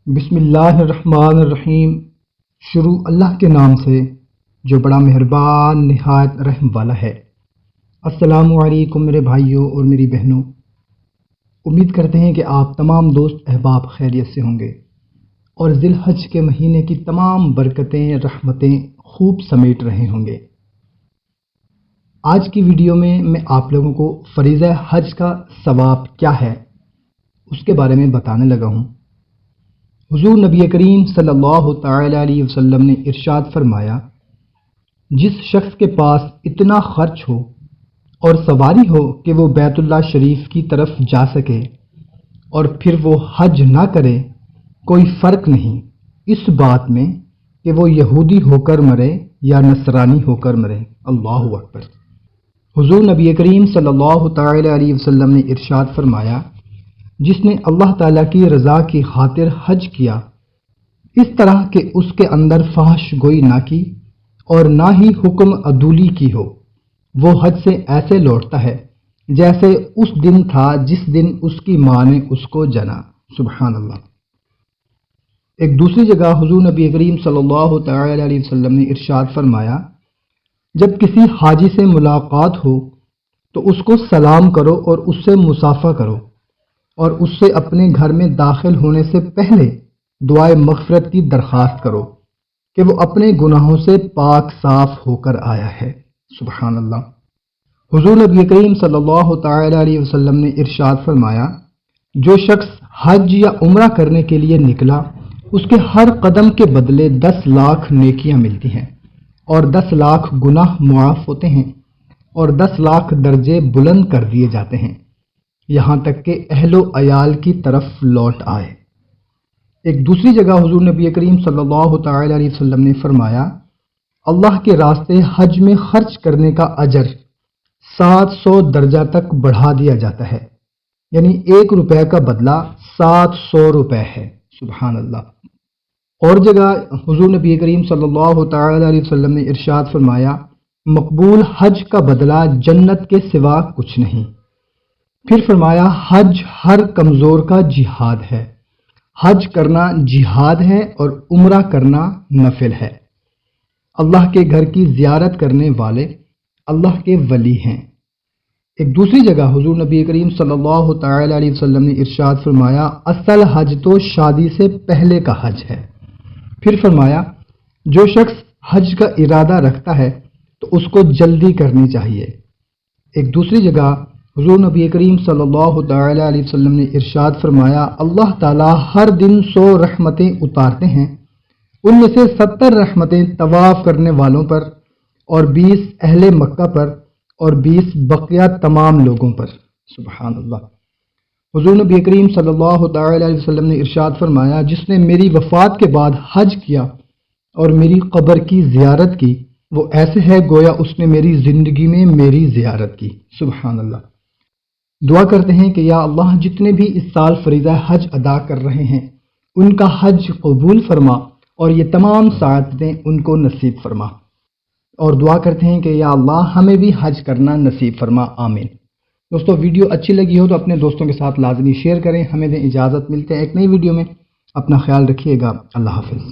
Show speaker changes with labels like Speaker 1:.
Speaker 1: بسم اللہ الرحمن الرحیم۔ شروع اللہ کے نام سے جو بڑا مہربان نہایت رحم والا ہے۔ السلام علیکم میرے بھائیوں اور میری بہنوں، امید کرتے ہیں کہ آپ تمام دوست احباب خیریت سے ہوں گے اور ذی الحج کے مہینے کی تمام برکتیں رحمتیں خوب سمیٹ رہے ہوں گے۔ آج کی ویڈیو میں آپ لوگوں کو فریضہ حج کا ثواب کیا ہے اس کے بارے میں بتانے لگا ہوں۔ حضور نبی کریم صلی اللہ تعالی علیہ وسلم نے ارشاد فرمایا، جس شخص کے پاس اتنا خرچ ہو اور سواری ہو کہ وہ بیت اللہ شریف کی طرف جا سکے اور پھر وہ حج نہ کرے، کوئی فرق نہیں اس بات میں کہ وہ یہودی ہو کر مرے یا نصرانی ہو کر مرے۔ اللہ اکبر۔ حضور نبی کریم صلی اللہ تعالی علیہ وسلم نے ارشاد فرمایا، جس نے اللہ تعالیٰ کی رضا کی خاطر حج کیا، اس طرح کہ اس کے اندر فحش گوئی نہ کی اور نہ ہی حکم عدولی کی ہو، وہ حج سے ایسے لوٹتا ہے جیسے اس دن تھا جس دن اس کی ماں نے اس کو جنا۔ سبحان اللہ۔ ایک دوسری جگہ حضور نبی کریم صلی اللہ تعالی علیہ وسلم نے ارشاد فرمایا، جب کسی حاجی سے ملاقات ہو تو اس کو سلام کرو اور اس سے مصافحہ کرو اور اس سے اپنے گھر میں داخل ہونے سے پہلے دعائے مغفرت کی درخواست کرو کہ وہ اپنے گناہوں سے پاک صاف ہو کر آیا ہے۔ سبحان اللہ۔ حضور نبی کریم صلی اللہ تعالی علیہ وسلم نے ارشاد فرمایا، جو شخص حج یا عمرہ کرنے کے لیے نکلا، اس کے ہر قدم کے بدلے 10 لاکھ نیکیاں ملتی ہیں اور 10 لاکھ گناہ معاف ہوتے ہیں اور 10 لاکھ درجے بلند کر دیے جاتے ہیں، یہاں تک کہ اہل و عیال کی طرف لوٹ آئے۔ ایک دوسری جگہ حضور نبی کریم صلی اللہ تعالی علیہ وسلم نے فرمایا، اللہ کے راستے حج میں خرچ کرنے کا اجر 700 درجہ تک بڑھا دیا جاتا ہے، یعنی 1 روپے کا بدلہ 700 روپے ہے۔ سبحان اللہ۔ اور جگہ حضور نبی کریم صلی اللہ تعالی علیہ وسلم نے ارشاد فرمایا، مقبول حج کا بدلہ جنت کے سوا کچھ نہیں۔ پھر فرمایا، حج ہر کمزور کا جہاد ہے۔ حج کرنا جہاد ہے اور عمرہ کرنا نفل ہے۔ اللہ کے گھر کی زیارت کرنے والے اللہ کے ولی ہیں۔ ایک دوسری جگہ حضور نبی کریم صلی اللہ تعالی علیہ وسلم نے ارشاد فرمایا، اصل حج تو شادی سے پہلے کا حج ہے۔ پھر فرمایا، جو شخص حج کا ارادہ رکھتا ہے تو اس کو جلدی کرنی چاہیے۔ ایک دوسری جگہ حضور نبی کریم صلی اللہ تعالی علیہ وسلم نے ارشاد فرمایا، اللہ تعالیٰ ہر دن 100 رحمتیں اتارتے ہیں، ان میں سے 70 رحمتیں طواف کرنے والوں پر اور 20 اہل مکہ پر اور 20 بقیہ تمام لوگوں پر۔ سبحان اللہ۔ حضور نبی کریم صلی اللہ تعالی علیہ وسلم نے ارشاد فرمایا، جس نے میری وفات کے بعد حج کیا اور میری قبر کی زیارت کی، وہ ایسے ہے گویا اس نے میری زندگی میں میری زیارت کی۔ سبحان اللہ۔ دعا کرتے ہیں کہ یا اللہ، جتنے بھی اس سال فریضہ حج ادا کر رہے ہیں ان کا حج قبول فرما اور یہ تمام سعادتیں ان کو نصیب فرما، اور دعا کرتے ہیں کہ یا اللہ ہمیں بھی حج کرنا نصیب فرما، آمین۔ دوستو، ویڈیو اچھی لگی ہو تو اپنے دوستوں کے ساتھ لازمی شیئر کریں۔ ہمیں دیں اجازت، ملتے ہیں ایک نئی ویڈیو میں۔ اپنا خیال رکھیے گا۔ اللہ حافظ۔